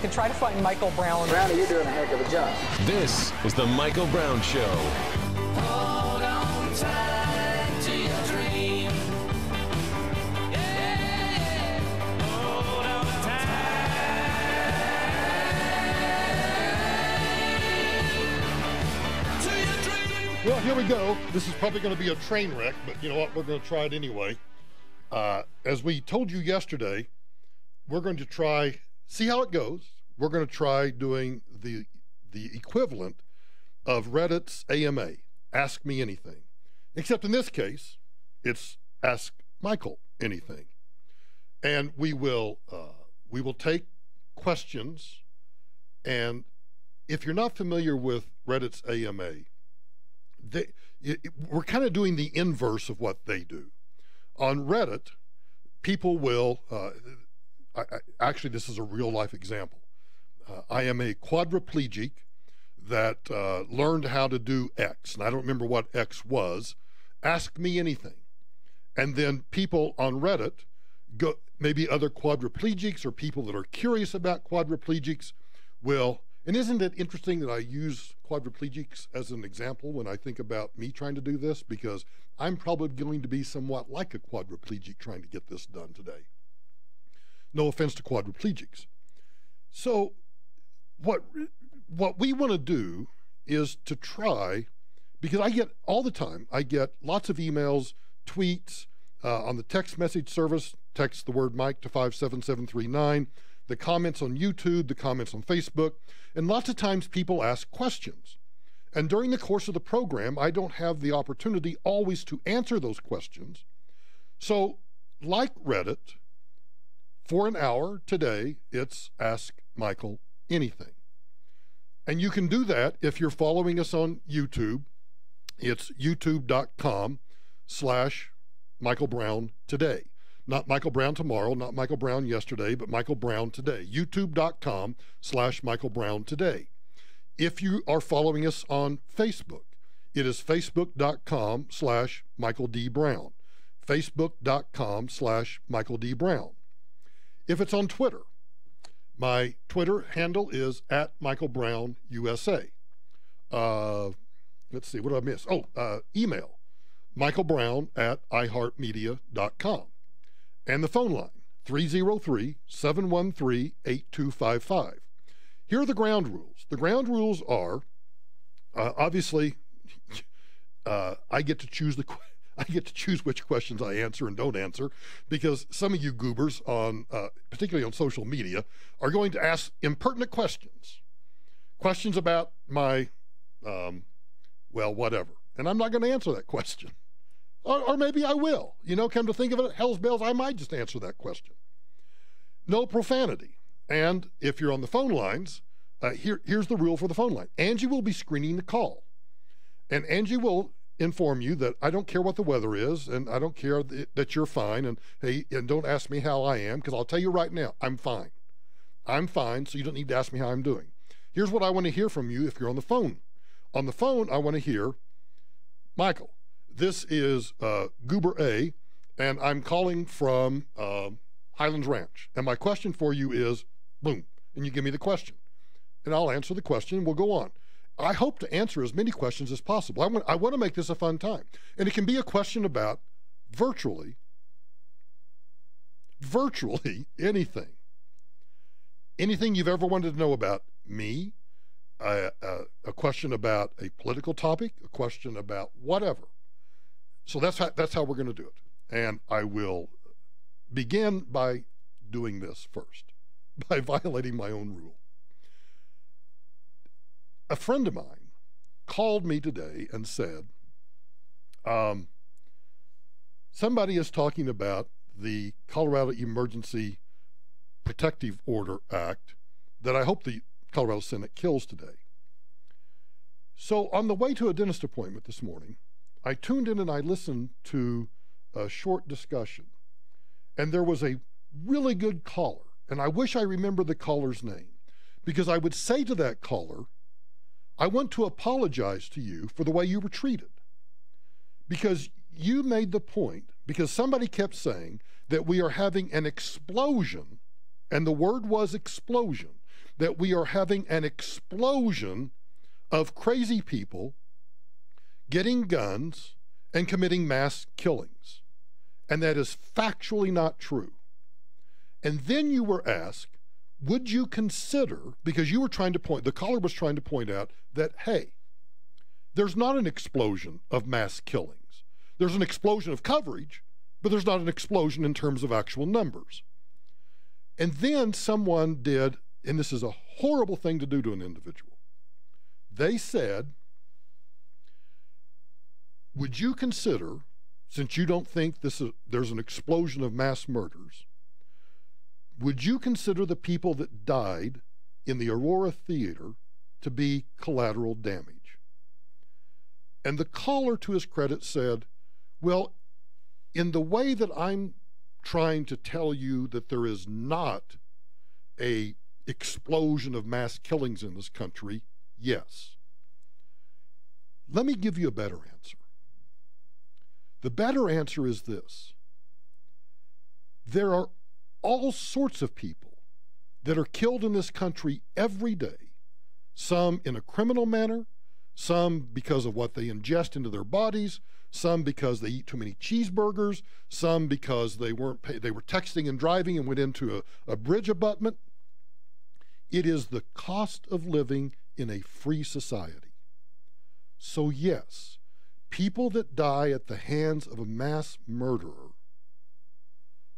can try to find Michael Brown. Brownie, you're doing a heck of a job. This is the Michael Brown Show. Hold on tight to your dream. Yeah. Hold on tight to your dream. Well, here we go. This is probably going to be a train wreck, but you know what? We're going to try it anyway. As we told you yesterday, we're going to try, see how it goes. We're going to try doing the equivalent of Reddit's AMA, Ask Me Anything. Except in this case, it's Ask Michael Anything. And we will take questions, and if you're not familiar with Reddit's AMA, we're kind of doing the inverse of what they do. On Reddit, people will, actually this is a real life example. I am a quadriplegic that learned how to do X, and I don't remember what X was. Ask me anything. And then people on Reddit, go, maybe other quadriplegics or people that are curious about quadriplegics will, and isn't it interesting that I use quadriplegics as an example when I think about me trying to do this? Because I'm probably going to be somewhat like a quadriplegic trying to get this done today. No offense to quadriplegics. So what we want to do is to try, because I get all the time, I get lots of emails, tweets, on the text message service, text the word Mike to 57739, the comments on YouTube, the comments on Facebook, and lots of times people ask questions. And during the course of the program, I don't have the opportunity always to answer those questions. So, like Reddit, for an hour today, it's Ask Michael Anything. And you can do that if you're following us on YouTube. It's youtube.com/Michael Brown Today. Not Michael Brown tomorrow, not Michael Brown yesterday, but Michael Brown today. youtube.com/Michael Brown Today. If you are following us on Facebook, it is facebook.com/Michael D. Brown. facebook.com/Michael D. Brown. If it's on Twitter, my Twitter handle is @MichaelBrownUSA. Let's see, what did I miss? Email, michaelbrown@iheartmedia.com. And the phone line, 303-713-8255. Here are the ground rules. The ground rules are, obviously, I get to choose which questions I answer and don't answer, because some of you goobers on, particularly on social media, are going to ask impertinent questions. Questions about my, well, whatever. And I'm not going to answer that question. Or maybe I will. You know, come to think of it, hell's bells, I might just answer that question. No profanity. And if you're on the phone lines, here's the rule for the phone line. Angie will be screening the call. And Angie will inform you that I don't care what the weather is, and I don't care that you're fine, and hey, and don't ask me how I am, because I'll tell you right now, I'm fine. I'm fine, so you don't need to ask me how I'm doing. Here's what I want to hear from you if you're on the phone. On the phone, I want to hear, Michael, this is Goober A, and I'm calling from Highlands Ranch. And my question for you is, boom, and you give me the question. And I'll answer the question, and we'll go on. I hope to answer as many questions as possible. I want to make this a fun time. And it can be a question about virtually anything. Anything you've ever wanted to know about me, a question about a political topic, a question about whatever. So that's how we're going to do it. And I will begin by doing this first, by violating my own rule. A friend of mine called me today and said, somebody is talking about the Colorado Emergency Protective Order Act that I hope the Colorado Senate kills today. So on the way to a dentist appointment this morning, I tuned in and I listened to a short discussion. And there was a really good caller. And I wish I remember the caller's name, because I would say to that caller, I want to apologize to you for the way you were treated. Because you made the point, because somebody kept saying that we are having an explosion, and the word was explosion. that we are having an explosion of crazy people getting guns and committing mass killings. And that is factually not true. And then you were asked, would you consider, because you were trying to point, the caller was trying to point out that, hey, there's not an explosion of mass killings. There's an explosion of coverage, but there's not an explosion in terms of actual numbers. And then someone did, and this is a horrible thing to do to an individual. They said, would you consider, since you don't think there's an explosion of mass murders, would you consider the people that died in the Aurora Theater to be collateral damage? And the caller, to his credit, said, well, in the way that I'm trying to tell you that there is not a explosion of mass killings in this country, yes. Let me give you a better answer. The better answer is this. There are all sorts of people that are killed in this country every day, some in a criminal manner, some because of what they ingest into their bodies, some because they eat too many cheeseburgers, some because they were texting and driving and went into a bridge abutment. It is the cost of living in a free society. So yes, people that die at the hands of a mass murderer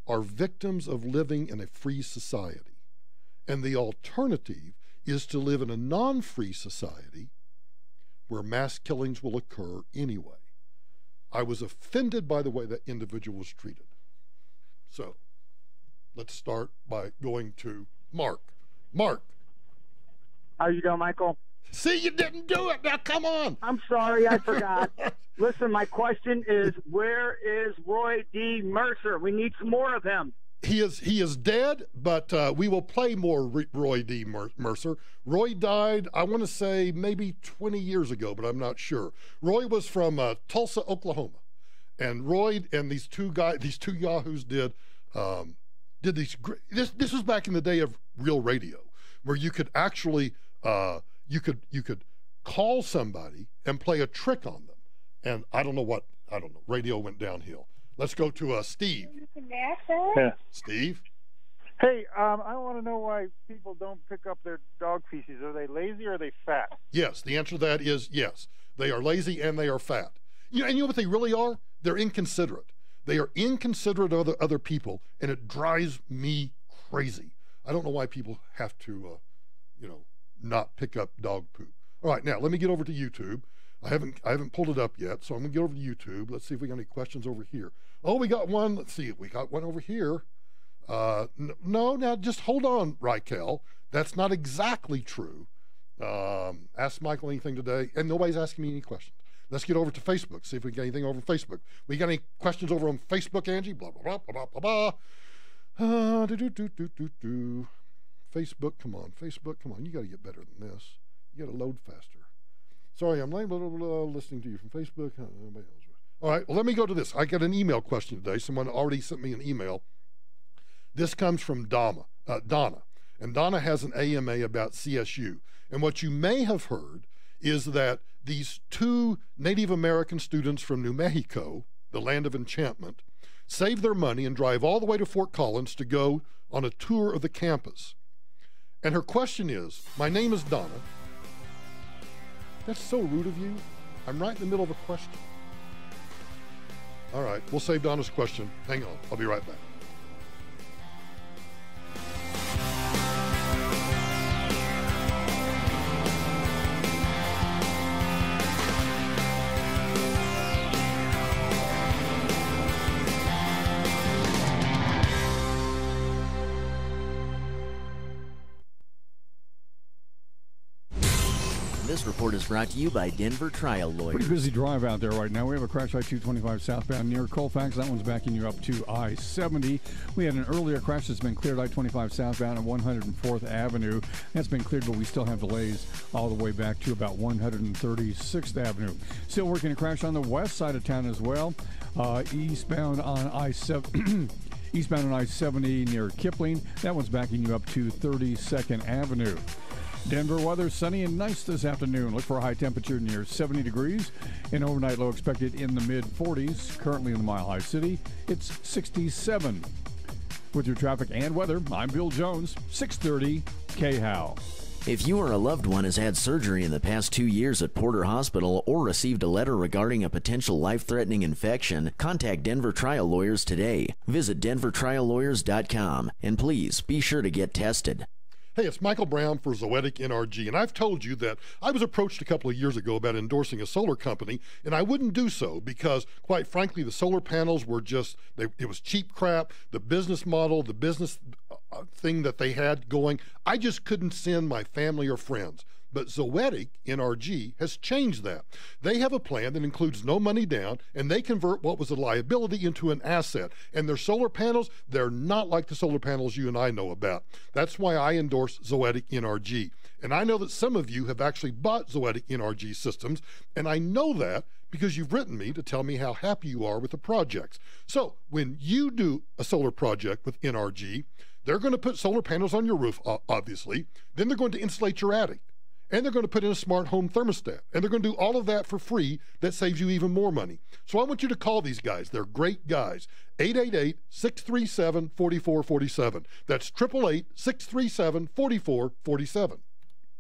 are victims of living in a free society. And the alternative is to live in a non-free society where mass killings will occur anyway. I was offended by the way that individual was treated. So let's start by going to Mark. Mark. How you doing, Michael? See, you didn't do it. Now, come on. I'm sorry, I forgot. Listen, my question is, where is Roy D. Mercer? We need some more of him. He is dead, but we will play more Roy D. Mercer. Roy died, I want to say, maybe 20 years ago, but I'm not sure. Roy was from Tulsa, Oklahoma, and Roy and these two yahoos did these. This was back in the day of real radio, where you could actually you could call somebody and play a trick on them, and I don't know. Radio went downhill. Let's go to Steve. Yeah. Steve? Hey, I want to know why people don't pick up their dog feces. Are they lazy or are they fat? Yes, the answer to that is yes. They are lazy and they are fat. And you know what they really are? They're inconsiderate. They are inconsiderate of other people, and it drives me crazy. I don't know why people have to, not pick up dog poop. All right, now let me get over to YouTube. I haven't pulled it up yet, so I'm gonna get over to YouTube. Let's see if we got any questions over here. Oh, we got one. Let's see, we got one over here. No, now just hold on, Raquel. That's not exactly true. Ask Michael anything today, and nobody's asking me any questions. Let's get over to Facebook, see if we get anything over Facebook. We got any questions over on Facebook, Angie? Blah, blah, blah, blah, blah, blah. Facebook, come on. Facebook, come on. You got to get better than this. You got to load faster. Sorry, I'm listening to you from Facebook. All right, well, let me go to this. I got an email question today. Someone already sent me an email. This comes from Donna. And Donna has an AMA about CSU. And what you may have heard is that these two Native American students from New Mexico, the land of enchantment, save their money and drive all the way to Fort Collins to go on a tour of the campus. And her question is, my name is Donna. That's so rude of you. I'm right in the middle of a question. All right, we'll save Donna's question. Hang on, I'll be right back. This report is brought to you by Denver Trial Lawyers. Pretty busy drive out there right now. We have a crash I-225 southbound near Colfax. That one's backing you up to I-70. We had an earlier crash that's been cleared I-25 southbound at 104th Avenue. That's been cleared, but we still have delays all the way back to about 136th Avenue. Still working a crash on the west side of town as well. Eastbound on I-7. Eastbound on I-70 near Kipling. That one's backing you up to 32nd Avenue. Denver weather, sunny and nice this afternoon. Look for a high temperature near 70 degrees. An overnight low expected in the mid-40s. Currently in the Mile High City, it's 67. With your traffic and weather, I'm Bill Jones, 630 KHOW. If you or a loved one has had surgery in the past 2 years at Porter Hospital or received a letter regarding a potential life-threatening infection, contact Denver Trial Lawyers today. Visit denvertriallawyers.com and please be sure to get tested. Hey, it's Michael Brown for Zoetic NRG, and I've told you that I was approached a couple of years ago about endorsing a solar company, and I wouldn't do so because, quite frankly, the solar panels were just, it was cheap crap. The business model, the business thing that they had going, I just couldn't send my family or friends. But Zoetic NRG has changed that. They have a plan that includes no money down, and they convert what was a liability into an asset. And their solar panels, they're not like the solar panels you and I know about. That's why I endorse Zoetic NRG. And I know that some of you have actually bought Zoetic NRG systems, and I know that because you've written me to tell me how happy you are with the projects. So when you do a solar project with NRG, they're going to put solar panels on your roof, obviously. Then they're going to insulate your attic. And they're going to put in a smart home thermostat. And they're going to do all of that for free. That saves you even more money. So I want you to call these guys. They're great guys. 888-637-4447. That's 888-637-4447.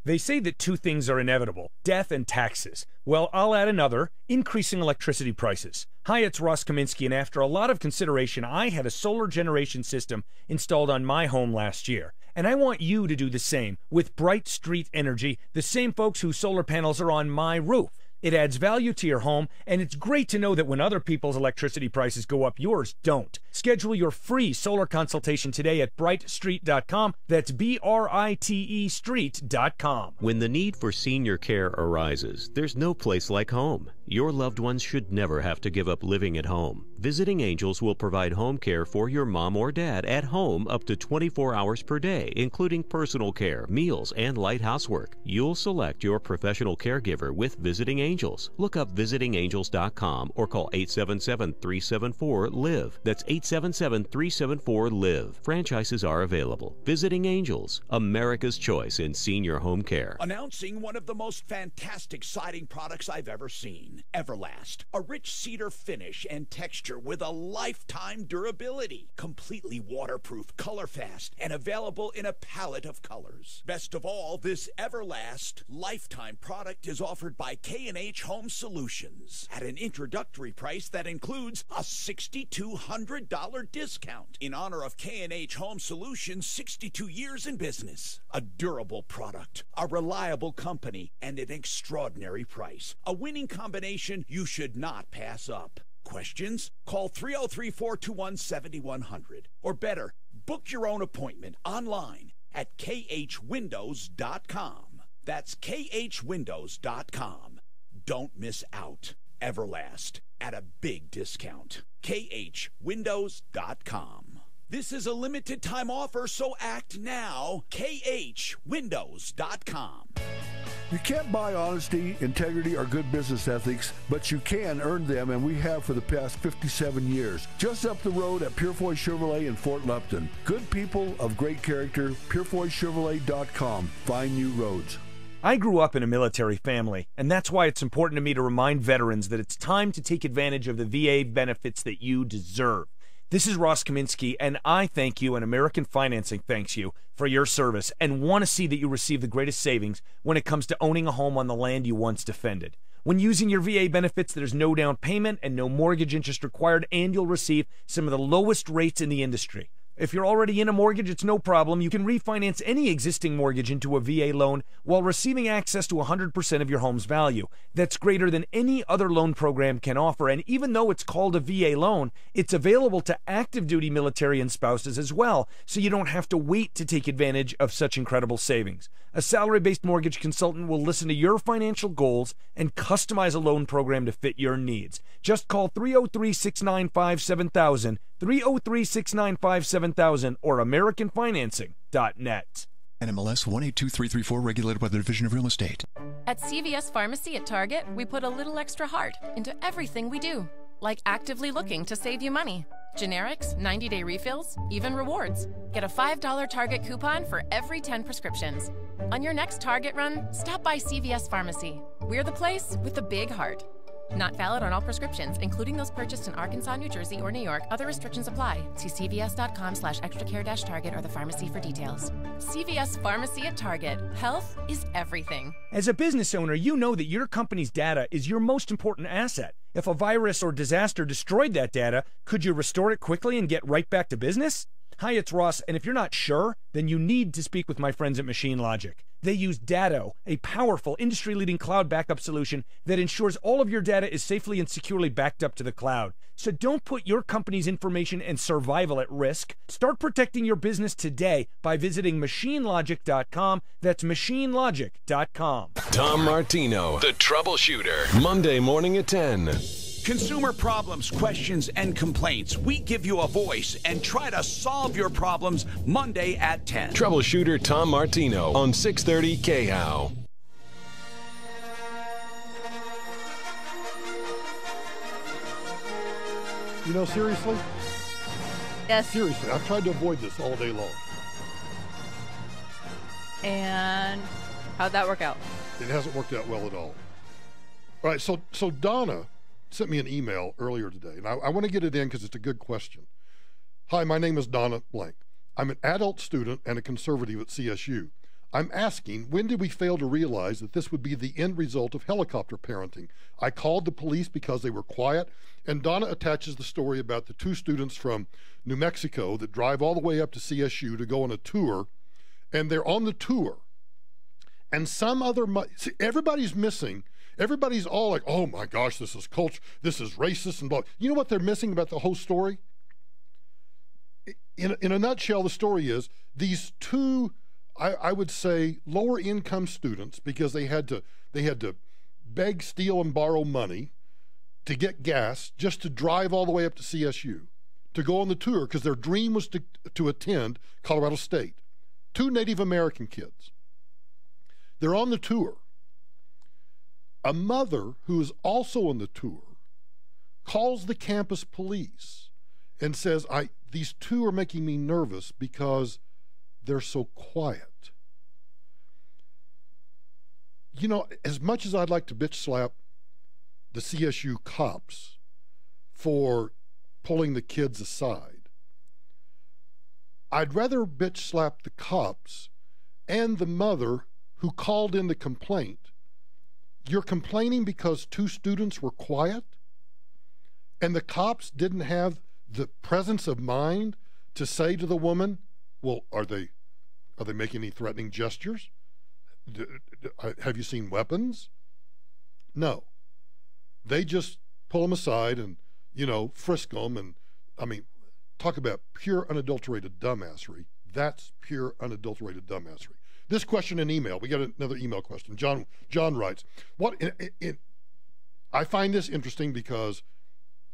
They say that two things are inevitable, death and taxes. Well, I'll add another, increasing electricity prices. Hi, it's Ross Kaminsky, and after a lot of consideration, I had a solar generation system installed on my home last year. And I want you to do the same with Bright Street Energy, the same folks whose solar panels are on my roof. It adds value to your home, and it's great to know that when other people's electricity prices go up, yours don't. Schedule your free solar consultation today at brightstreet.com. That's BRITE street.com. When the need for senior care arises, there's no place like home. Your loved ones should never have to give up living at home. Visiting Angels will provide home care for your mom or dad at home up to 24 hours per day, including personal care, meals, and light housework. You'll select your professional caregiver with Visiting Angels. Look up visitingangels.com or call 877-374-LIVE. That's 877-374-LIVE. Franchises are available. Visiting Angels, America's choice in senior home care. Announcing one of the most fantastic siding products I've ever seen. Everlast, a rich cedar finish and texture with a lifetime durability. Completely waterproof, color fast, and available in a palette of colors. Best of all, this Everlast lifetime product is offered by K&H Home Solutions at an introductory price that includes a $6,200 discount in honor of K&H Home Solutions' 62 years in business. A durable product, a reliable company, and an extraordinary price. A winning combination you should not pass up. Questions? Call 303-421-7100. Or better, book your own appointment online at khwindows.com. That's khwindows.com. Don't miss out. Everlast at a big discount. khwindows.com. This is a limited time offer, so act now. khwindows.com. You can't buy honesty, integrity, or good business ethics, but you can earn them, and we have for the past 57 years. Just up the road at Purefoy Chevrolet in Fort Lupton. Good people of great character, purefoychevrolet.com. Find new roads. I grew up in a military family, and that's why it's important to me to remind veterans that it's time to take advantage of the VA benefits that you deserve. This is Ross Kaminsky, and I thank you, and American Financing thanks you for your service and want to see that you receive the greatest savings when it comes to owning a home on the land you once defended. When using your VA benefits, there's no down payment and no mortgage interest required, and you'll receive some of the lowest rates in the industry. If you're already in a mortgage, it's no problem. You can refinance any existing mortgage into a VA loan while receiving access to 100% of your home's value. That's greater than any other loan program can offer, and even though it's called a VA loan, it's available to active duty military and spouses as well, so you don't have to wait to take advantage of such incredible savings. A salary-based mortgage consultant will listen to your financial goals and customize a loan program to fit your needs. Just call 303-695-7000, 303-695-7000, or AmericanFinancing.net. NMLS 182334, regulated by the Division of Real Estate. At CVS Pharmacy at Target, we put a little extra heart into everything we do, like actively looking to save you money. Generics, 90-day refills, even rewards. Get a $5 Target coupon for every 10 prescriptions. On your next Target run, stop by CVS Pharmacy. We're the place with the big heart. Not valid on all prescriptions, including those purchased in Arkansas, New Jersey, or New York. Other restrictions apply. See cvs.com/extracare-target or the pharmacy for details. CVS Pharmacy at Target. Health is everything. As a business owner, you know that your company's data is your most important asset. If a virus or disaster destroyed that data, could you restore it quickly and get right back to business? Hi, it's Ross, and if you're not sure, then you need to speak with my friends at Machine Logic. They use Datto, a powerful industry-leading cloud backup solution that ensures all of your data is safely and securely backed up to the cloud. So don't put your company's information and survival at risk. Start protecting your business today by visiting machinelogic.com. That's machinelogic.com. Tom Martino, the troubleshooter. Monday morning at 10. Consumer problems, questions, and complaints. We give you a voice and try to solve your problems Monday at 10. Troubleshooter Tom Martino on 630 KHOW. You know, seriously? Yes. Seriously, I've tried to avoid this all day long. And how'd that work out? It hasn't worked out well at all. All right, so Donna sent me an email earlier today, and I want to get it in because it's a good question. Hi, my name is Donna Blank. I'm an adult student and a conservative at CSU. I'm asking, when did we fail to realize that this would be the end result of helicopter parenting? I called the police because they were quiet, and Donna attaches the story about the two students from New Mexico that drive all the way up to CSU to go on a tour, and they're on the tour, and some other, everybody's missing. Everybody's all like, oh my gosh, this is culture, this is racist and blah. You know what they're missing about the whole story? In a nutshell, the story is these two, I would say, lower income students, because they had to beg, steal, and borrow money to get gas just to drive all the way up to CSU to go on the tour, because their dream was to attend Colorado State. Two Native American kids. They're on the tour. A mother who is also on the tour calls the campus police and says, these two are making me nervous because they're so quiet. You know, as much as I'd like to bitch slap the CSU cops for pulling the kids aside, I'd rather bitch slap the cops and the mother who called in the complaint. You're complaining because two students were quiet and the cops didn't have the presence of mind to say to the woman, well, are they making any threatening gestures? Have you seen weapons? No. They just pull them aside and, frisk them. And I mean, talk about pure unadulterated dumbassery. That's pure unadulterated dumbassery. This question in email, we got another email question. John writes, I find this interesting because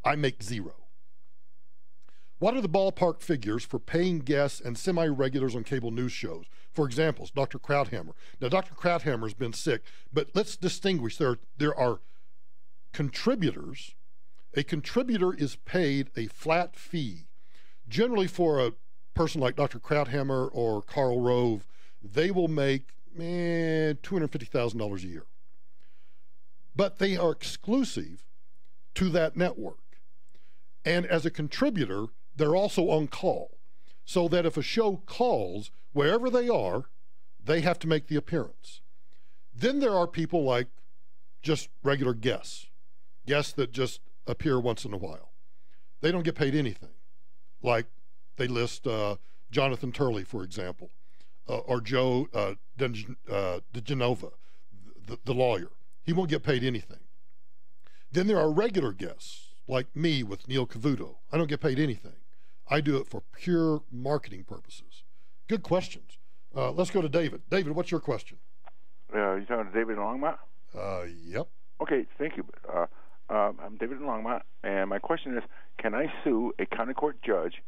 I make zero. What are the ballpark figures for paying guests and semi-regulars on cable news shows? For example, Dr. Krauthammer. Now, Dr. Krauthammer's been sick, but let's distinguish. There are contributors. A contributor is paid a flat fee. Generally, for a person like Dr. Krauthammer or Karl Rove, they will make $250,000 a year. But they are exclusive to that network. And as a contributor, they're also on call. So that if a show calls, wherever they are, they have to make the appearance. Then there are people like just regular guests that just appear once in a while. They don't get paid anything. Like they list Jonathan Turley, for example. Or Joe DeGenova, the lawyer. He won't get paid anything. Then there are regular guests, like me with Neil Cavuto. I don't get paid anything. I do it for pure marketing purposes. Good questions. Let's go to David. David, what's your question? You talking to David in Longmont? Yep. Okay, thank you. I'm David in Longmont, and my question is, can I sue a county court judge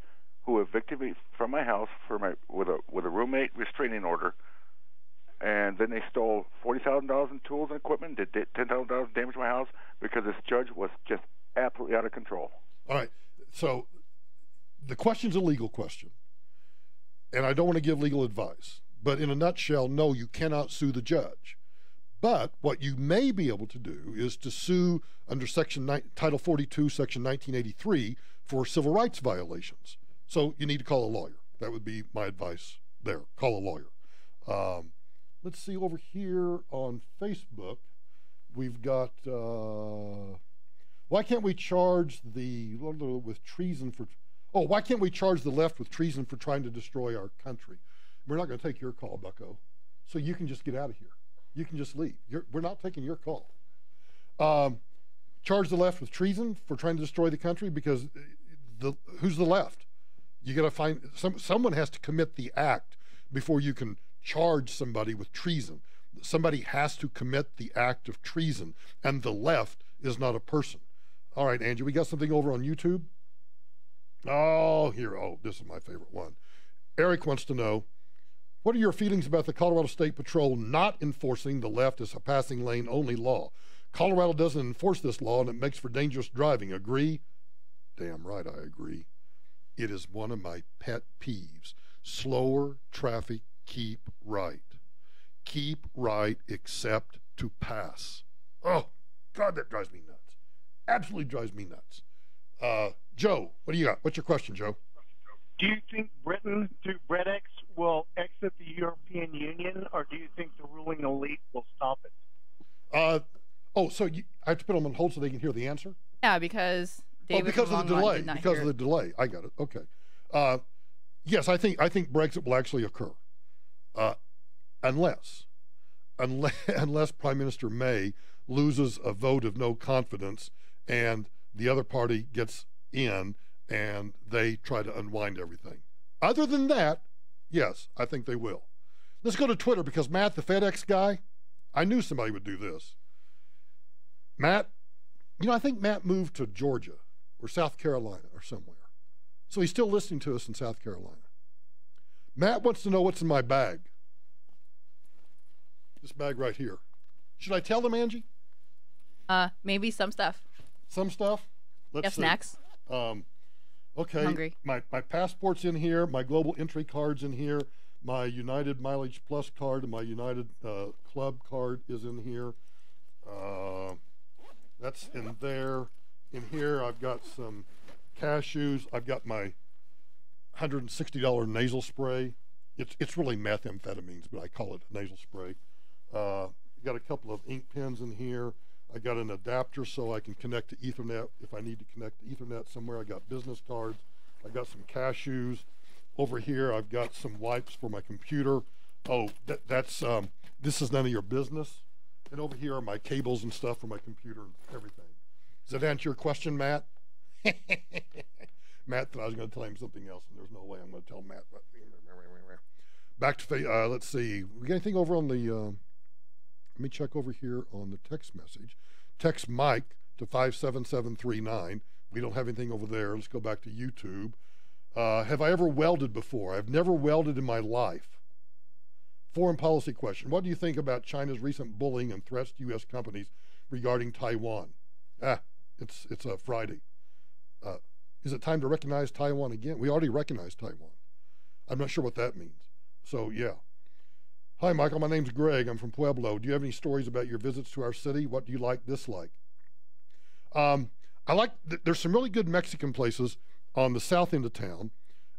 who evicted me from my house with a roommate restraining order, and then they stole $40,000 in tools and equipment, did $10,000 damage to my house because this judge was just absolutely out of control? All right. So the question's a legal question, and I don't want to give legal advice. But in a nutshell, no, you cannot sue the judge. But what you may be able to do is to sue under Title 42, Section 1983 for civil rights violations. So you need to call a lawyer. That would be my advice there. Call a lawyer. Let's see over here on Facebook. We've got, why can't we charge with treason for, why can't we charge the left with treason for trying to destroy our country? We're not going to take your call, bucko. So you can just get out of here. You can just leave. We're not taking your call. Charge the left with treason for trying to destroy the country, because who's the left? You got to find someone has to commit the act before you can charge somebody with treason. Somebody has to commit the act of treason, and the left is not a person. All right, Angie, we got something over on YouTube. This is my favorite one. Eric wants to know, what are your feelings about the Colorado State Patrol not enforcing the left as a passing lane only law? Colorado doesn't enforce this law, and it makes for dangerous driving. Agree? Damn right I agree. It is one of my pet peeves. Slower traffic, keep right. Keep right except to pass. Oh, God, that drives me nuts. Absolutely drives me nuts. Joe, what do you got? What's your question, Joe? Do you think Britain, through Brexit, will exit the European Union, or do you think the ruling elite will stop it? So I have to put them on hold so they can hear the answer? Yeah, because David because of the delay. Because of the delay. delay. I got it. Okay. Yes, I think Brexit will actually occur, unless Prime Minister May loses a vote of no confidence and the other party gets in and they try to unwind everything. Other than that, yes, I think they will. Let's go to Twitter, because Matt, the FedEx guy, I knew somebody would do this. Matt, I think Matt moved to Georgia or South Carolina or somewhere. So he's still listening to us in South Carolina. Matt wants to know what's in my bag. This bag right here. Should I tell them, Angie? Maybe some stuff. Some stuff? Let's see. Snacks. Okay. I'm hungry. My passport's in here. My global entry card's in here. My United Mileage Plus card and my United Club card is in here. That's in there. In here, I've got some cashews. I've got my $160 nasal spray. It's really methamphetamines, but I call it nasal spray. Got a couple of ink pens in here. I got an adapter so I can connect to Ethernet if I need to connect to Ethernet somewhere. I got business cards. I got some cashews. Over here, I've got some wipes for my computer. Oh, that's this is none of your business. And over here are my cables and stuff for my computer and everything. Does that answer your question, Matt? Matt thought I was going to tell him something else, and there's no way I'm going to tell Matt. Back to let's see. We got anything over on the? Let me check over here on the text message. Text Mike to 57739. We don't have anything over there. Let's go back to YouTube. Have I ever welded before? I've never welded in my life. Foreign policy question. What do you think about China's recent bullying and threats to U.S. companies regarding Taiwan? It's a Friday. Is it time to recognize Taiwan again? We already recognized Taiwan. I'm not sure what that means. So, yeah. Hi, Michael. My name's Greg. I'm from Pueblo. Do you have any stories about your visits to our city? What do you like, dislike? There's some really good Mexican places on the south end of town.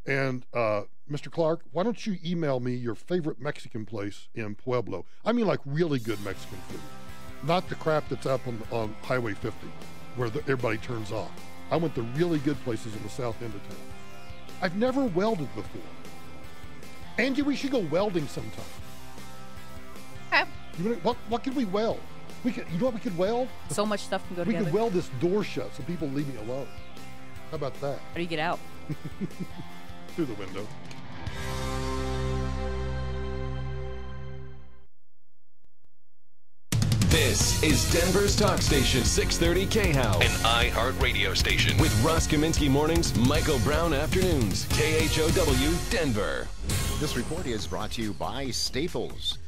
And Mr. Clark, why don't you email me your favorite Mexican place in Pueblo? I mean, like really good Mexican food. Not the crap that's up on Highway 50 where everybody turns off. I went to really good places in the south end of town. I've never welded before. Angie, we should go welding sometime. Okay. What could we weld? You know what we could weld? So much stuff can go together. We could weld this door shut so people leave me alone. How about that? How do you get out? Through the window. This is Denver's talk station, 630 KHOW, an iHeart radio station. With Ross Kaminsky mornings, Michael Brown afternoons, KHOW Denver. This report is brought to you by Staples.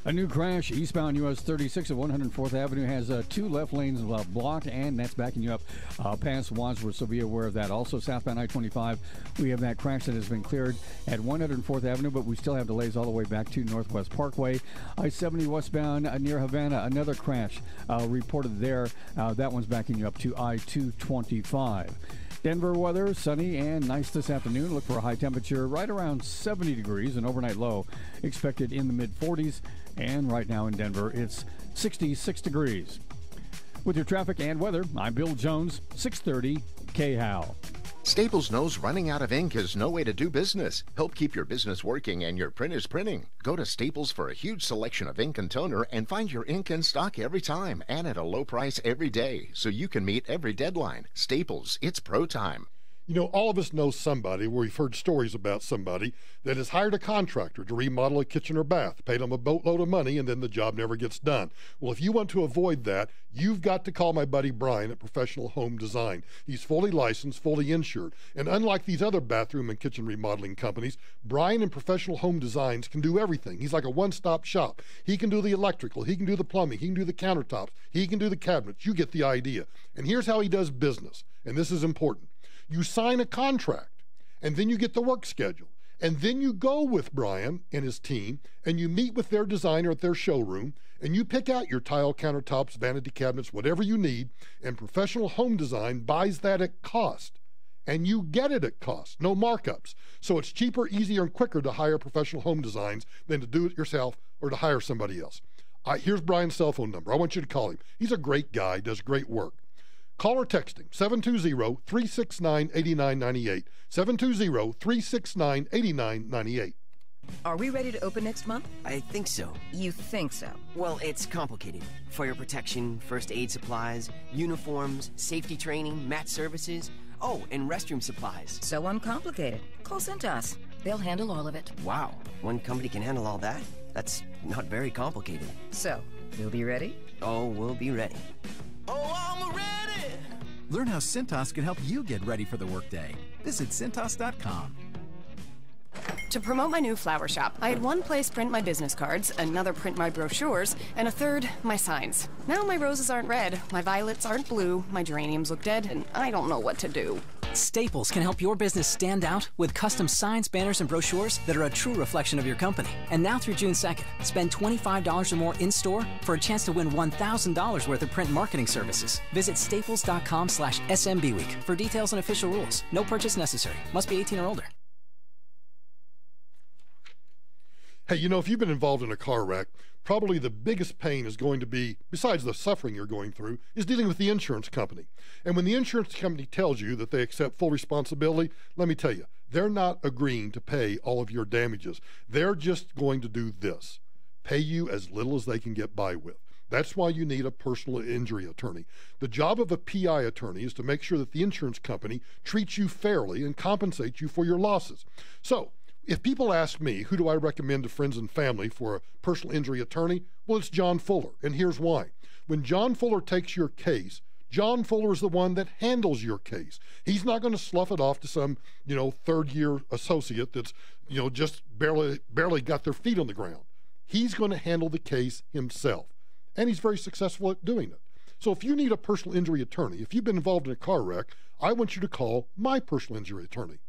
A new crash eastbound US 36 at 104th Avenue has 2 left lanes blocked, and that's backing you up past Wadsworth, so be aware of that. Also, southbound I-25, we have that crash that has been cleared at 104th Avenue, but we still have delays all the way back to Northwest Parkway. I-70 westbound near Havana, another crash reported there. That one's backing you up to I-225. Denver weather, sunny and nice this afternoon. Look for a high temperature right around 70 degrees, an overnight low expected in the mid-40s. And right now in Denver, it's 66 degrees. With your traffic and weather, I'm Bill Jones, 630 KHAL. Staples knows running out of ink is no way to do business. Help keep your business working and your print is printing. Go to Staples for a huge selection of ink and toner and find your ink in stock every time and at a low price every day so you can meet every deadline. Staples, it's pro time. You know, all of us know somebody where we've heard stories about somebody that has hired a contractor to remodel a kitchen or bath, paid them a boatload of money, and then the job never gets done. Well, if you want to avoid that, you've got to call my buddy Brian at Professional Home Design. He's fully licensed, fully insured. And unlike these other bathroom and kitchen remodeling companies, Brian and Professional Home Designs can do everything. He's like a one-stop shop. He can do the electrical, he can do the plumbing, he can do the countertops, he can do the cabinets. You get the idea. And here's how he does business, and this is important. You sign a contract, and then you get the work schedule. And then you go with Brian and his team, and you meet with their designer at their showroom, and you pick out your tile countertops, vanity cabinets, whatever you need, and Professional Home Design buys that at cost. And you get it at cost, no markups. So it's cheaper, easier, and quicker to hire Professional Home Designs than to do it yourself or to hire somebody else. Here's Brian's cell phone number. I want you to call him. He's a great guy, does great work. Call or text him, 720-369-8998, 720-369-8998. Are we ready to open next month? I think so. You think so? Well, it's complicated. Fire protection, first aid supplies, uniforms, safety training, mat services, and restroom supplies. So uncomplicated. Call Cintas. They'll handle all of it. Wow, one company can handle all that? That's not very complicated. So, you'll be ready? Oh, we'll be ready. Oh, I'm ready. Learn how Cintas can help you get ready for the workday. Visit Cintas.com. To promote my new flower shop, I had one place print my business cards, another print my brochures, and a third, my signs. Now my roses aren't red, my violets aren't blue, my geraniums look dead, and I don't know what to do. Staples can help your business stand out with custom signs, banners, and brochures that are a true reflection of your company. And now through June 2nd, spend $25 or more in-store for a chance to win $1,000 worth of print marketing services. Visit staples.com/SMBweek for details and official rules. No purchase necessary. Must be 18 or older. Hey, you know, if you've been involved in a car wreck, probably the biggest pain is going to be, besides the suffering you're going through, is dealing with the insurance company. And when the insurance company tells you that they accept full responsibility, let me tell you, they're not agreeing to pay all of your damages. They're just going to do this, pay you as little as they can get by with. That's why you need a personal injury attorney. The job of a PI attorney is to make sure that the insurance company treats you fairly and compensates you for your losses. So, if people ask me, who do I recommend to friends and family for a personal injury attorney? Well, it's John Fuller, and here's why. When John Fuller takes your case, John Fuller is the one that handles your case. He's not going to slough it off to some, third-year associate that's, just barely got their feet on the ground. He's going to handle the case himself, and he's very successful at doing it. So if you need a personal injury attorney, if you've been involved in a car wreck, I want you to call my personal injury attorney,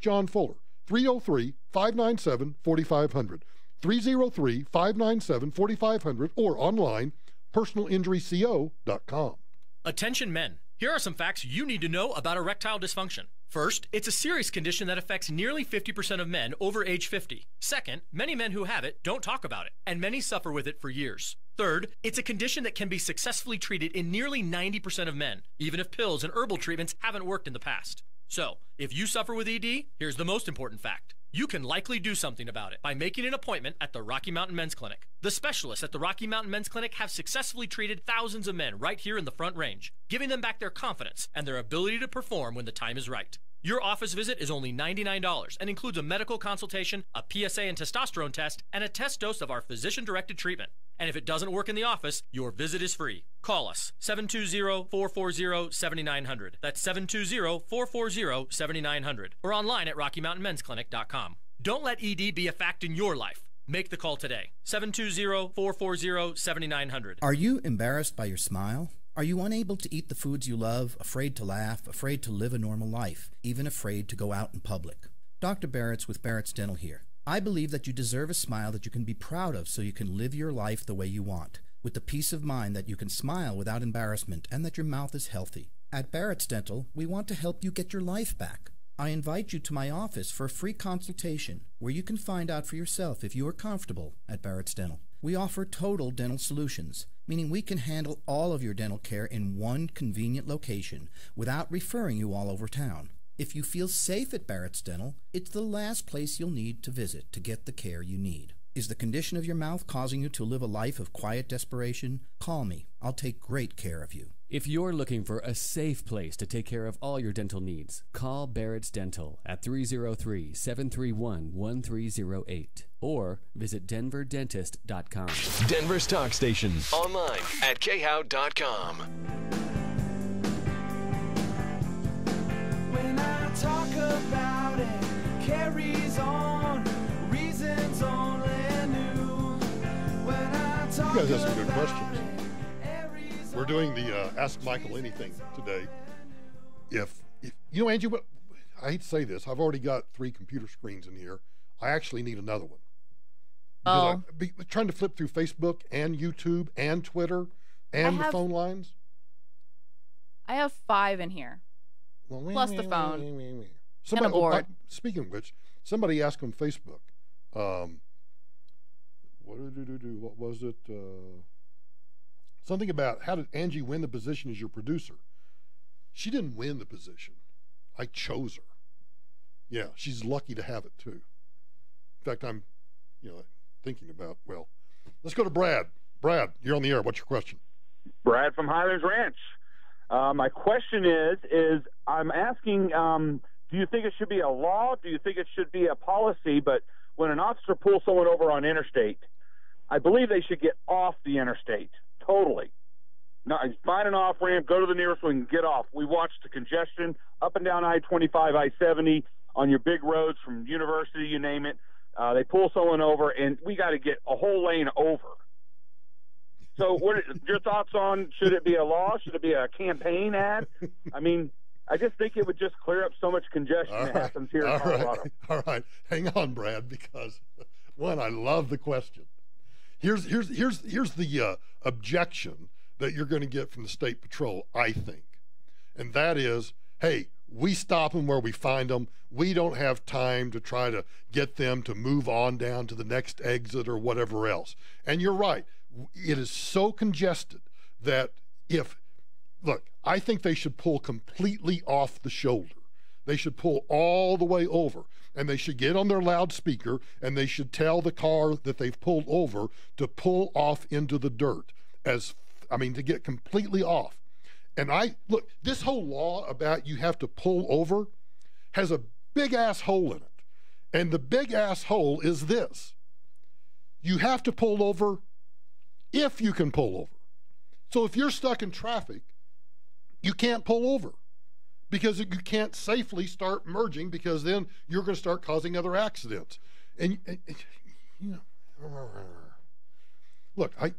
John Fuller. 303-597-4500, 303-597-4500, or online, personalinjuryco.com. Attention men, here are some facts you need to know about erectile dysfunction. First, it's a serious condition that affects nearly 50% of men over age 50. Second, many men who have it don't talk about it, and many suffer with it for years. Third, it's a condition that can be successfully treated in nearly 90% of men, even if pills and herbal treatments haven't worked in the past. So, if you suffer with ED, here's the most important fact. You can likely do something about it by making an appointment at the Rocky Mountain Men's Clinic. The specialists at the Rocky Mountain Men's Clinic have successfully treated thousands of men right here in the Front Range, giving them back their confidence and their ability to perform when the time is right. Your office visit is only $99 and includes a medical consultation, a PSA and testosterone test, and a test dose of our physician-directed treatment. And if it doesn't work in the office, your visit is free. Call us, 720-440-7900. That's 720-440-7900. Or online at RockyMountainMen'sClinic.com. Don't let ED be a fact in your life. Make the call today. 720-440-7900. Are you embarrassed by your smile? Are you unable to eat the foods you love, afraid to laugh, afraid to live a normal life, even afraid to go out in public? Dr. Barrett's with Barrett's Dental here. I believe that you deserve a smile that you can be proud of so you can live your life the way you want, with the peace of mind that you can smile without embarrassment and that your mouth is healthy. At Barrett's Dental, we want to help you get your life back. I invite you to my office for a free consultation where you can find out for yourself if you are comfortable at Barrett's Dental. We offer total dental solutions, meaning we can handle all of your dental care in one convenient location without referring you all over town. If you feel safe at Barrett's Dental, it's the last place you'll need to visit to get the care you need. Is the condition of your mouth causing you to live a life of quiet desperation? Call me. I'll take great care of you. If you're looking for a safe place to take care of all your dental needs, call Barrett's Dental at 303-731-1308 or visit denverdentist.com. Denver's talk station. Online at khow.com. When I talk about it, carries on, reasons only new. When I talk You guys have some good about questions. We're doing the Ask Michael Anything today. If you know, Angie, what, I hate to say this, I've already got 3 computer screens in here. I actually need another one. Because I'm trying to flip through Facebook and YouTube and Twitter and the phone lines. I have 5 in here. Plus the phone. Somebody, and a board. Speaking of which, somebody asked on Facebook, what was it? Something about how did Angie win the position as your producer? She didn't win the position. I chose her. Yeah, she's lucky to have it too. In fact, I'm, thinking about, well, let's go to Brad. Brad, you're on the air. What's your question? Brad from Highlands Ranch. My question is I'm asking, do you think it should be a law? Do you think it should be a policy? But when an officer pulls someone over on interstate, I believe they should get off the interstate. Totally. Now, find an off ramp, go to the nearest one, and get off. We watched the congestion up and down I-25, I-70 on your big roads from University, you name it. They pull someone over, and we got to get a whole lane over. So, what are your thoughts on? Should it be a law? Should it be a campaign ad? I mean, I just think it would just clear up so much congestion that happens here in Colorado. All right. Hang on, Brad, because one, I love the question. Here's the objection that you're going to get from the State Patrol, I think. And that is, hey, we stop them where we find them. We don't have time to try to get them to move on down to the next exit or whatever else. And you're right. It is so congested that I think they should pull completely off the shoulder. They should pull all the way over. And they should get on their loudspeaker and they should tell the car that they've pulled over to pull off into the dirt, to get completely off. And this whole law about you have to pull over has a big ass hole in it. And the big ass hole is this. You have to pull over if you can pull over. So if you're stuck in traffic, you can't pull over, because you can't safely start merging, because then you're going to start causing other accidents. And look, I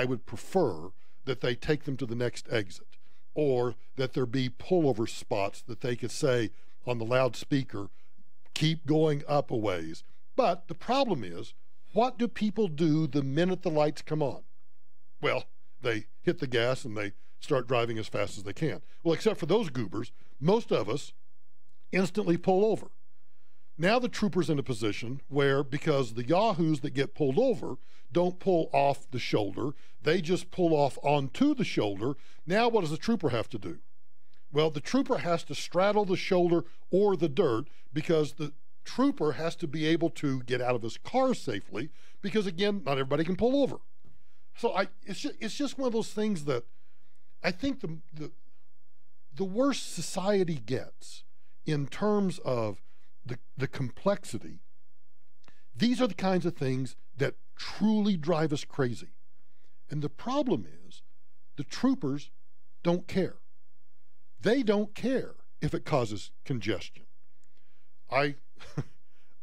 would prefer that they take them to the next exit, or that there be pullover spots that they could say on the loudspeaker, keep going up a ways. But the problem is, what do people do the minute the lights come on? Well, they hit the gas and they start driving as fast as they can. Well, except for those goobers, most of us instantly pull over. Now the trooper's in a position where, because the yahoos that get pulled over don't pull off the shoulder, they just pull off onto the shoulder. Now what does the trooper have to do? Well, the trooper has to straddle the shoulder or the dirt, because the trooper has to be able to get out of his car safely, because again, not everybody can pull over. So it's just one of those things that I think the worse society gets in terms of the complexity, these are the kinds of things that truly drive us crazy. And the problem is, the troopers don't care. They don't care if it causes congestion.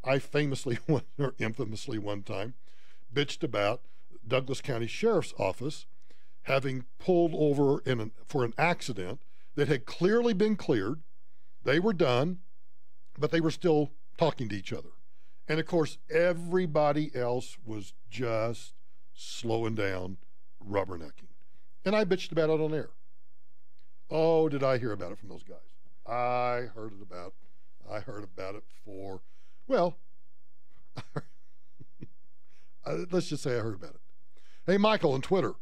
I famously or infamously one time bitched about Douglas County Sheriff's Office having pulled over for an accident that had clearly been cleared. They were done, but they were still talking to each other. And of course, everybody else was just slowing down, rubbernecking. And I bitched about it on air. Oh, did I hear about it from those guys? I heard about it for, well, let's just say I heard about it. Hey, Michael on Twitter.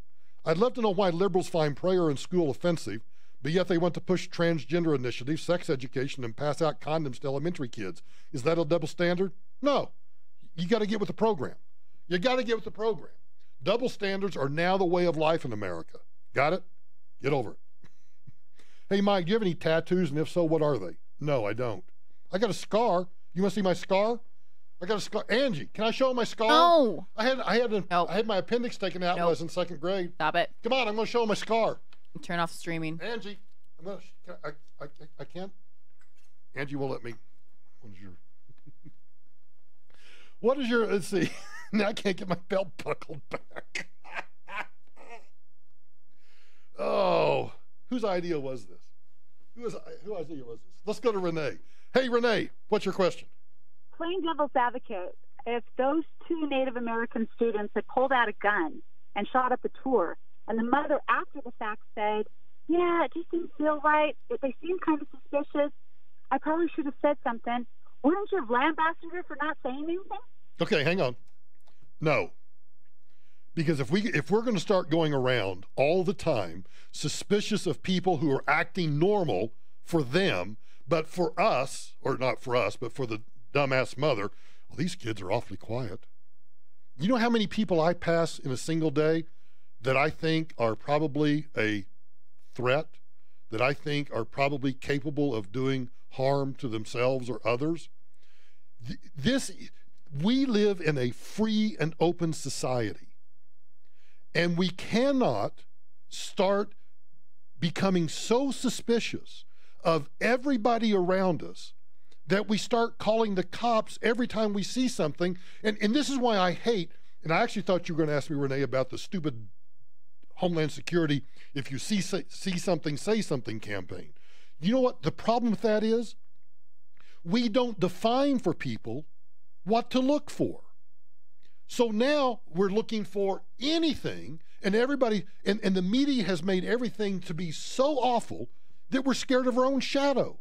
I'd love to know why liberals find prayer in school offensive, but yet they want to push transgender initiatives, sex education, and pass out condoms to elementary kids. Is that a double standard? No. You got to get with the program. You got to get with the program. Double standards are now the way of life in America. Got it? Get over it. Hey, Mike, do you have any tattoos? And if so, what are they? No, I don't. I got a scar. You want to see my scar? I got a scar. Angie, can I show my scar? No. I had my appendix taken out when I was in second grade. Stop it. Come on, I'm going to show my scar. Turn off streaming. Angie, I can't. Angie won't let me. What is your, let's see. Now I can't get my belt buckled back. Oh, whose idea was this? Whose idea was this? Let's go to Renee. Hey, Renee, what's your question? Playing devil's advocate, if those two Native American students had pulled out a gun and shot up a tour, and the mother after the fact said, yeah, it just didn't feel right, they seemed kind of suspicious, I probably should have said something, wouldn't you have lambasted her for not saying anything? Okay, hang on. No. Because if we're going to start going around all the time suspicious of people who are acting normal for them, but for us, or not for us, but for the dumbass mother, well, these kids are awfully quiet. You know how many people I pass in a single day that I think are probably a threat, that I think are probably capable of doing harm to themselves or others? We live in a free and open society, and we cannot start becoming so suspicious of everybody around us that we start calling the cops every time we see something. And this is why I hate, and I actually thought you were going to ask me, Renee, about the stupid Homeland Security, if you see something, say something campaign. You know what the problem with that is? We don't define for people what to look for. So now we're looking for anything, and everybody, and the media has made everything to be so awful that we're scared of our own shadow.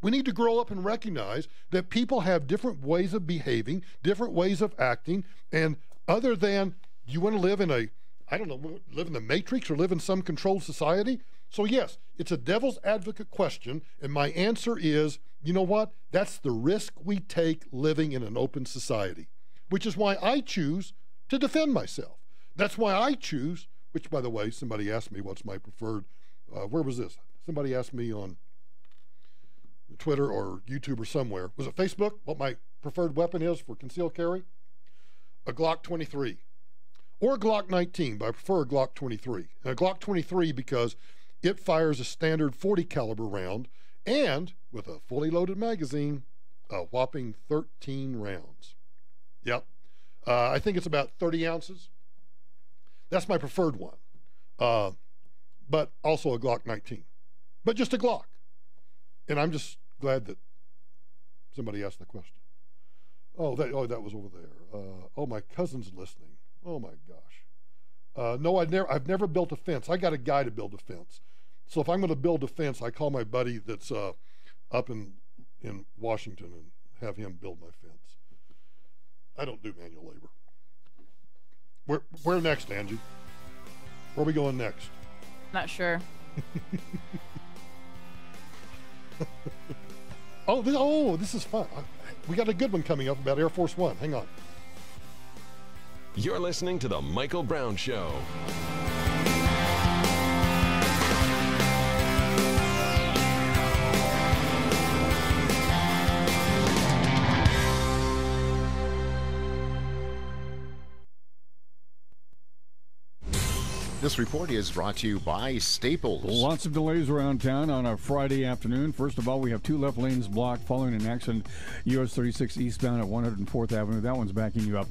We need to grow up and recognize that people have different ways of behaving, different ways of acting, and other than you want to live in live in the Matrix or live in some controlled society? So yes, it's a devil's advocate question, and my answer is, you know what? That's the risk we take living in an open society, which is why I choose to defend myself. That's why I choose, which by the way, somebody asked me what's my preferred, where was this? Somebody asked me on Twitter or YouTube or somewhere, was it Facebook, what my preferred weapon is for concealed carry? A Glock 23 or a Glock 19, but I prefer a Glock 23. And a Glock 23 because it fires a standard 40 caliber round and with a fully loaded magazine, a whopping 13 rounds. Yep. I think it's about 30 ounces. That's my preferred one. But also a Glock 19. But just a Glock. And I'm just glad that somebody asked the question. That was over there. My cousin's listening. Oh my gosh. No, I've never built a fence. I got a guy to build a fence. So if I'm going to build a fence, I call my buddy that's up in Washington and have him build my fence. I don't do manual labor. Where next, Angie? Where are we going next? Not sure. This is fun. We got a good one coming up about Air Force One. Hang on. You're listening to The Michael Brown Show. This report is brought to you by Staples. Lots of delays around town on a Friday afternoon. First of all, we have two left lanes blocked following an accident, US 36 eastbound at 104th Avenue. That one's backing you up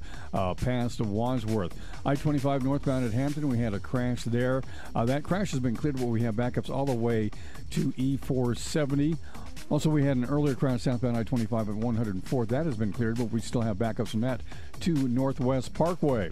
past Wadsworth. I-25 northbound at Hampton, we had a crash there. That crash has been cleared, but we have backups all the way to E470. Also, we had an earlier crash southbound I-25 at 104th. That has been cleared, but we still have backups from that to Northwest Parkway.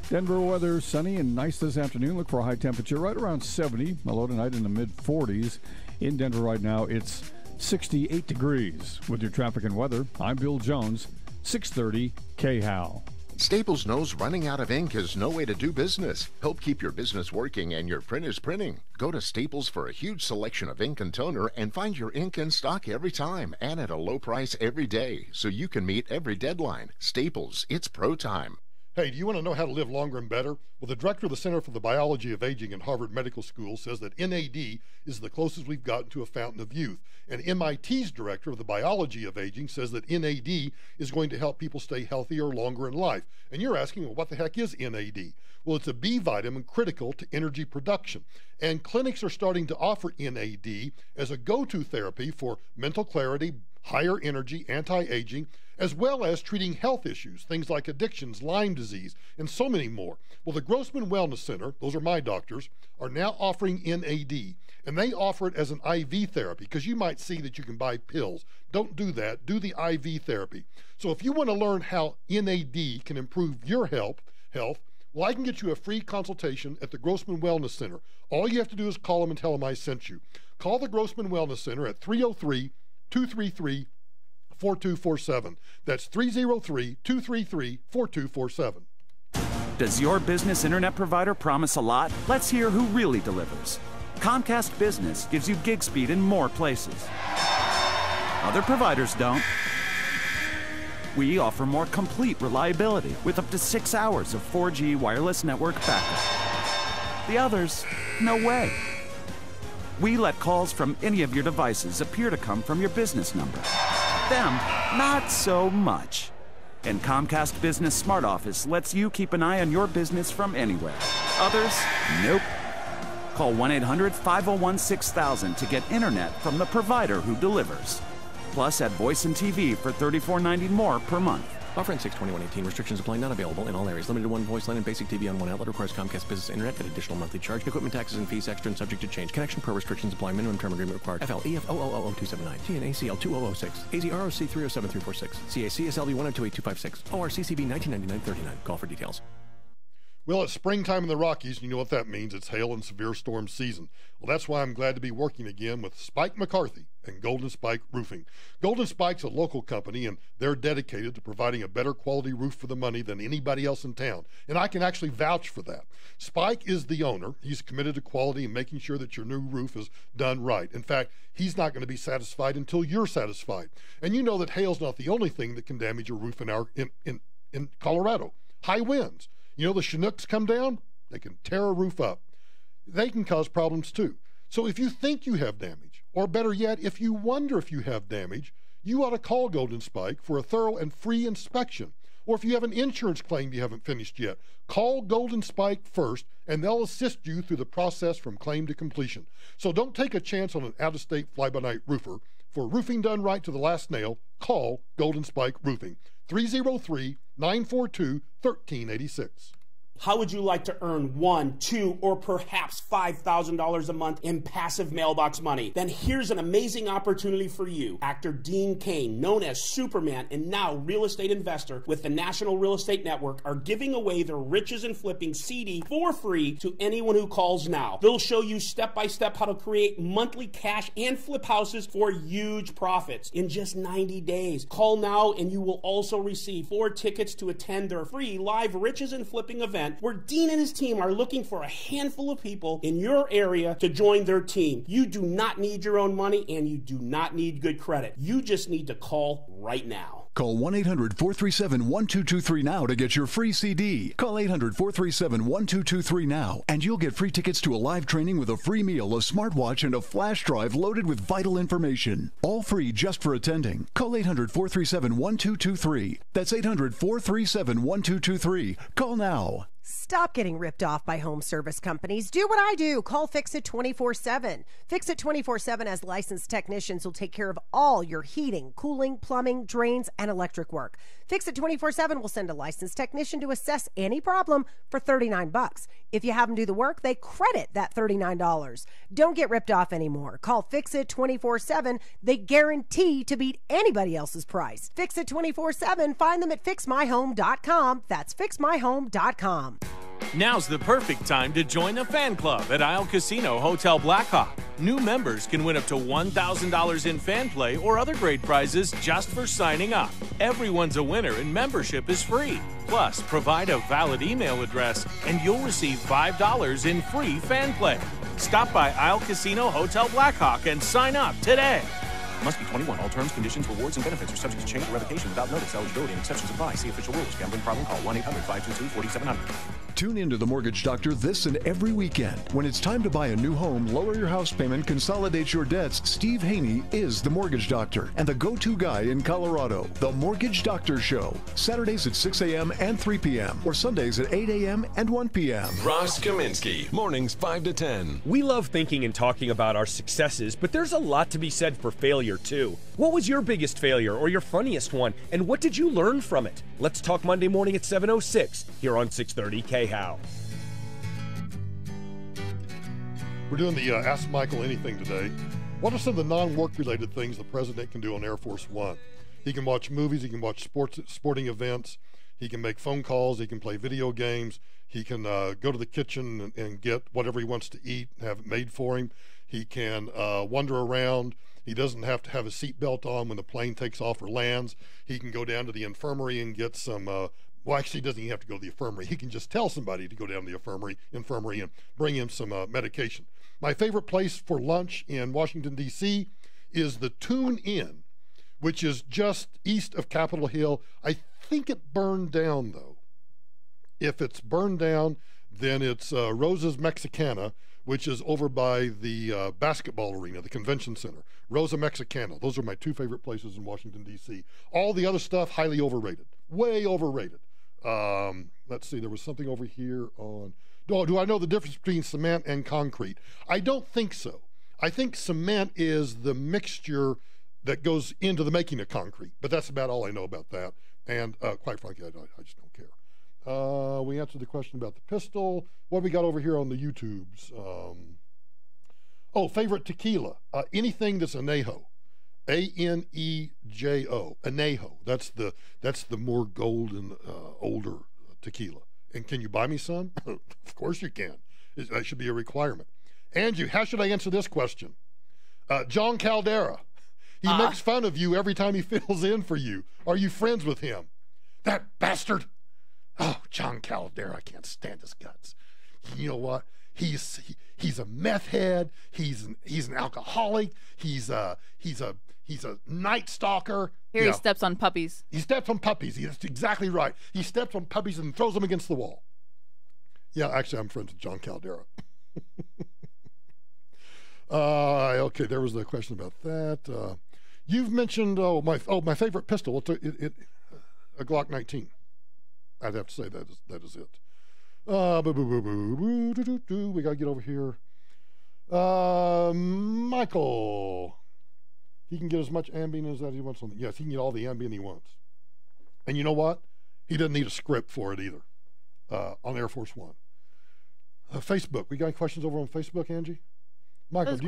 Denver weather, sunny and nice this afternoon. Look for a high temperature right around 70. A low tonight in the mid-40s. In Denver right now, it's 68 degrees. With your traffic and weather, I'm Bill Jones, 630 KHOW. Staples knows running out of ink is no way to do business. Help keep your business working and your print is printing. Go to Staples for a huge selection of ink and toner and find your ink in stock every time and at a low price every day so you can meet every deadline. Staples, it's pro time. Hey, do you want to know how to live longer and better? Well, the director of the Center for the Biology of Aging at Harvard Medical School says that NAD is the closest we've gotten to a fountain of youth. And MIT's director of the Biology of Aging says that NAD is going to help people stay healthier longer in life. And you're asking, well, what the heck is NAD? Well, it's a B vitamin critical to energy production. And clinics are starting to offer NAD as a go-to therapy for mental clarity, higher energy, anti-aging, as well as treating health issues, things like addictions, Lyme disease, and so many more. Well, the Grossman Wellness Center, those are my doctors, are now offering NAD, and they offer it as an IV therapy, because you might see that you can buy pills. Don't do that. Do the IV therapy. So if you want to learn how NAD can improve your health, well, I can get you a free consultation at the Grossman Wellness Center. All you have to do is call them and tell them I sent you. Call the Grossman Wellness Center at 303-233-4247. That's 303-233-4247. Does your business internet provider promise a lot? Let's hear who really delivers. Comcast Business gives you gig speed in more places. Other providers don't. We offer more complete reliability with up to 6 hours of 4G wireless network backup. The others, no way. We let calls from any of your devices appear to come from your business number. Them, not so much. And Comcast Business Smart Office lets you keep an eye on your business from anywhere. Others, nope. Call 1-800-501-6000 to get internet from the provider who delivers. Plus, add voice and TV for $34.90 more per month. Offer in 6/21/18. Restrictions apply. Not available in all areas. Limited to one voice line and basic TV on one outlet. Requires Comcast Business Internet at additional monthly charge. Equipment taxes and fees extra and subject to change. Connection pro restrictions apply. Minimum term agreement required. FL EF 0000279. TNACL 2006. AZROC 307346. CACSLB 1028256. ORCCB 199939. Call for details. Well, it's springtime in the Rockies, and you know what that means. It's hail and severe storm season. Well, that's why I'm glad to be working again with Spike McCarthy and Golden Spike Roofing. Golden Spike's a local company, and they're dedicated to providing a better quality roof for the money than anybody else in town. And I can actually vouch for that. Spike is the owner. He's committed to quality and making sure that your new roof is done right. In fact, he's not going to be satisfied until you're satisfied. And you know that hail's not the only thing that can damage your roof in Colorado. High winds. You know, the Chinooks come down, they can tear a roof up. They can cause problems too. So if you think you have damage, or better yet, if you wonder if you have damage, you ought to call Golden Spike for a thorough and free inspection. Or if you have an insurance claim you haven't finished yet, call Golden Spike first, and they'll assist you through the process from claim to completion. So don't take a chance on an out-of-state fly-by-night roofer. For roofing done right to the last nail, call Golden Spike Roofing. 303-942-1386. How would you like to earn $1, $2, or perhaps $5,000 a month in passive mailbox money? Then here's an amazing opportunity for you. Actor Dean Cain, known as Superman and now real estate investor with the National Real Estate Network, are giving away their Riches and Flipping CD for free to anyone who calls now. They'll show you step-by-step how to create monthly cash and flip houses for huge profits in just 90 days. Call now and you will also receive 4 tickets to attend their free live Riches and Flipping event, where Dean and his team are looking for a handful of people in your area to join their team. You do not need your own money, and you do not need good credit. You just need to call right now. Call 1-800-437-1223 now to get your free CD. Call 800-437-1223 now, and you'll get free tickets to a live training with a free meal, a smartwatch, and a flash drive loaded with vital information. All free just for attending. Call 800-437-1223. That's 800-437-1223. Call now. Stop getting ripped off by home service companies. Do what I do. Call Fix-It 24/7. Fix-It 24/7 as licensed technicians will take care of all your heating, cooling, plumbing, drains, and electric work. Fix-It 24/7 will send a licensed technician to assess any problem for $39. If you have them do the work, they credit that $39. Don't get ripped off anymore. Call Fix-It 24/7. They guarantee to beat anybody else's price. Fix-It 24/7. Find them at fixmyhome.com. That's fixmyhome.com. Now's the perfect time to join a fan club at Isle Casino Hotel Blackhawk. New members can win up to $1,000 in fan play or other great prizes just for signing up. Everyone's a winner and membership is free. Plus, provide a valid email address and you'll receive $5 in free fan play. Stop by Isle Casino Hotel Blackhawk and sign up today. Must be 21. All terms, conditions, rewards, and benefits are subject to change or revocation without notice. Eligibility and exceptions apply. See official rules. Gambling problem? Call 1-800-522-4700. Tune into The Mortgage Doctor this and every weekend. When it's time to buy a new home, lower your house payment, consolidate your debts, Steve Haney is The Mortgage Doctor and the go-to guy in Colorado. The Mortgage Doctor Show. Saturdays at 6 a.m. and 3 p.m. or Sundays at 8 a.m. and 1 p.m. Ross Kaminsky, mornings 5 to 10. We love thinking and talking about our successes, but there's a lot to be said for failure, too. What was your biggest failure or your funniest one, and what did you learn from it? Let's talk Monday morning at 7:06 here on 630 KHOW. We're doing the Ask Michael Anything today. What are some of the non-work related things the president can do on Air Force One? He can watch movies, he can watch sporting events, he can make phone calls, he can play video games, he can go to the kitchen and get whatever he wants to eat and have it made for him. He can wander around. He doesn't have to have a seatbelt on when the plane takes off or lands. He can go down to the infirmary and get some, well, actually, he doesn't even have to go to the infirmary. He can just tell somebody to go down to the infirmary and bring him some medication. My favorite place for lunch in Washington, D.C. is the Tune Inn, which is just east of Capitol Hill. I think it burned down, though. If it's burned down, then it's Rosa's Mexicana, which is over by the basketball arena, the convention center. Rosa Mexicana. Those are my two favorite places in Washington, D.C. All the other stuff, highly overrated. Way overrated. Let's see, there was something over here on... Do I know the difference between cement and concrete? I don't think so. I think cement is the mixture that goes into the making of concrete, but that's about all I know about that. And quite frankly, I just don't care. We answered the question about the pistol. What have we got over here on the YouTubes? Favorite tequila. Anything that's anejo. A-N-E-J-O. Anejo. That's the more golden, older tequila. And can you buy me some? Of course you can. That should be a requirement. Andrew, how should I answer this question? John Caldera. He makes fun of you every time he fills in for you. Are you friends with him? That bastard. Oh, John Caldera, I can't stand his guts. You know what? He's a meth head. He's an alcoholic. He's a night stalker. Here he steps on puppies. He steps on puppies. That's exactly right. He steps on puppies and throws them against the wall. Yeah, actually, I'm friends with John Caldera. Okay, there was the question about that. You've mentioned my favorite pistol. It's a Glock 19. I'd have to say that is it. We got to get over here. Michael. He can get as much Ambien as that he wants on. Yes, he can get all the Ambien he wants. And you know what? He doesn't need a script for it either. On Air Force One. Facebook. We got any questions over on Facebook, Angie? Michael,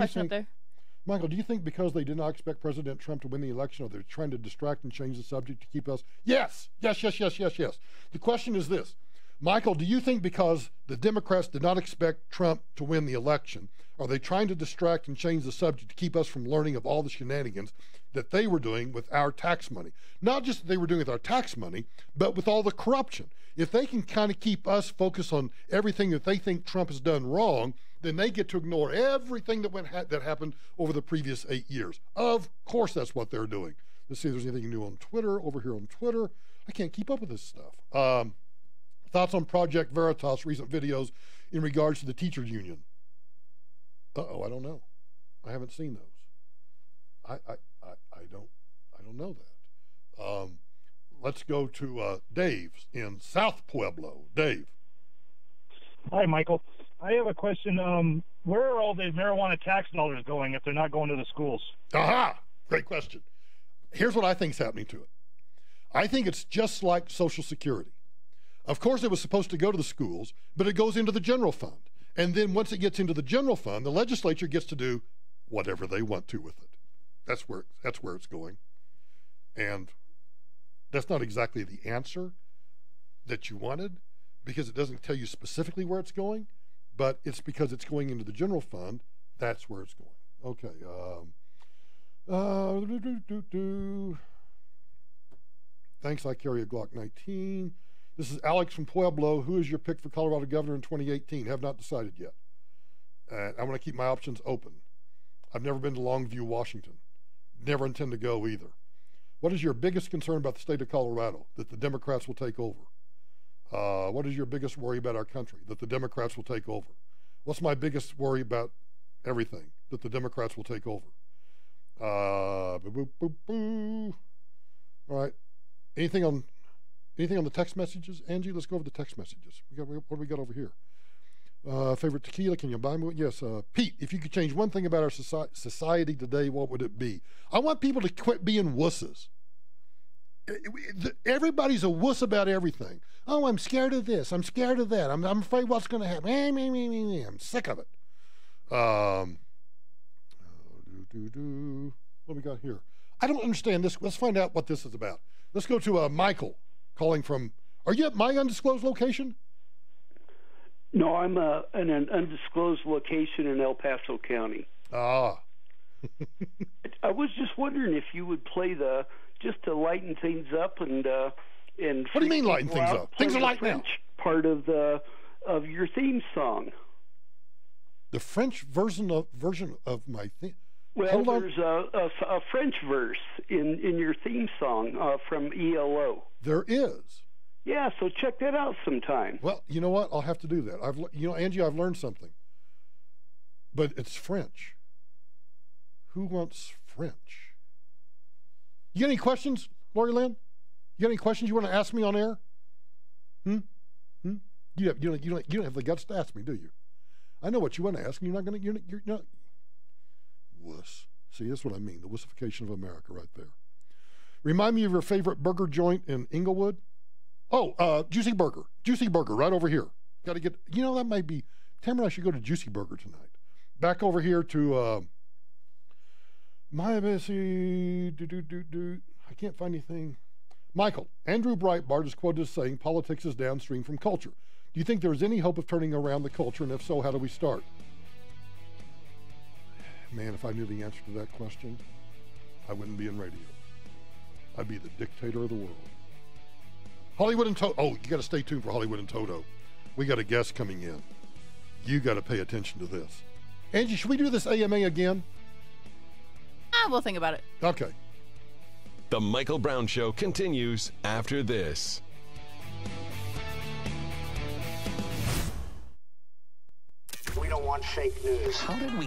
do you think because they did not expect President Trump to win the election, or they're trying to distract and change the subject to keep us? Yes. The question is this. Michael, do you think because the Democrats did not expect Trump to win the election, are they trying to distract and change the subject to keep us from learning of all the shenanigans that they were doing with our tax money? Not just that they were doing with our tax money, but with all the corruption. If they can kind of keep us focused on everything that they think Trump has done wrong, then they get to ignore everything that happened over the previous 8 years. Of course, that's what they're doing. Let's see if there's anything new on Twitter. Over here on Twitter, I can't keep up with this stuff. Thoughts on Project Veritas recent videos in regards to the teachers union? I don't know. I haven't seen those. I don't know that. Let's go to Dave in South Pueblo. Dave. Hi, Michael. I have a question. Where are all the marijuana tax dollars going if they're not going to the schools? Aha! Great question. Here's what I think is happening to it. I think it's just like Social Security. Of course, it was supposed to go to the schools, but it goes into the general fund. And then once it gets into the general fund, the legislature gets to do whatever they want to with it. That's where it's going. And that's not exactly the answer that you wanted, because it doesn't tell you specifically where it's going, but it's because it's going into the general fund. That's where it's going. Okay. Thanks, I carry a Glock 19. This is Alex from Pueblo. Who is your pick for Colorado governor in 2018? Have not decided yet. I want to keep my options open. I've never been to Longview, Washington. Never intend to go either. What is your biggest concern about the state of Colorado? That the Democrats will take over. What is your biggest worry about our country? That the Democrats will take over. What's my biggest worry about everything? That the Democrats will take over. All right. Anything on the text messages? Angie, let's go over the text messages. What do we got over here? Favorite tequila, can you buy me? Yes. Pete, if you could change one thing about our society today, what would it be? I want people to quit being wusses. Everybody's a wuss about everything. Oh, I'm scared of this. I'm scared of that. I'm afraid what's going to happen. I'm sick of it. What do we got here? I don't understand this. Let's find out what this is about. Let's go to Michael calling from, are you at my undisclosed location? No, I'm in an undisclosed location in El Paso County. Ah. I was just wondering if you would play just to lighten things up and what do you mean lighten things up? Things are light now. Part of your theme song. The French version of my theme. Well, there's a French verse in your theme song from ELO. There is. Yeah, so check that out sometime. Well, you know what? I'll have to do that. Angie, I've learned something. But it's French. Who wants French? You got any questions, Lori Lynn? You got any questions you want to ask me on air? You don't have the guts to ask me, do you? I know what you want to ask, and you're not. Wuss. See, that's what I mean. The wussification of America, right there. Remind me of your favorite burger joint in Inglewood. Oh, Juicy Burger. Juicy Burger, right over here. Got to get. That might be. Tamara, I should go to Juicy Burger tonight. Back over here to my Bessie. I can't find anything. Michael, Andrew Breitbart is quoted as saying politics is downstream from culture. Do you think there is any hope of turning around the culture, and if so, how do we start? Man, if I knew the answer to that question, I wouldn't be in radio. I'd be the dictator of the world. Hollywood and Toto. Oh, you got to stay tuned for Hollywood and Toto. We got a guest coming in. You got to pay attention to this. Angie, should we do this AMA again? We'll think about it. Okay. The Michael Brown Show continues after this. We don't want fake news. How did we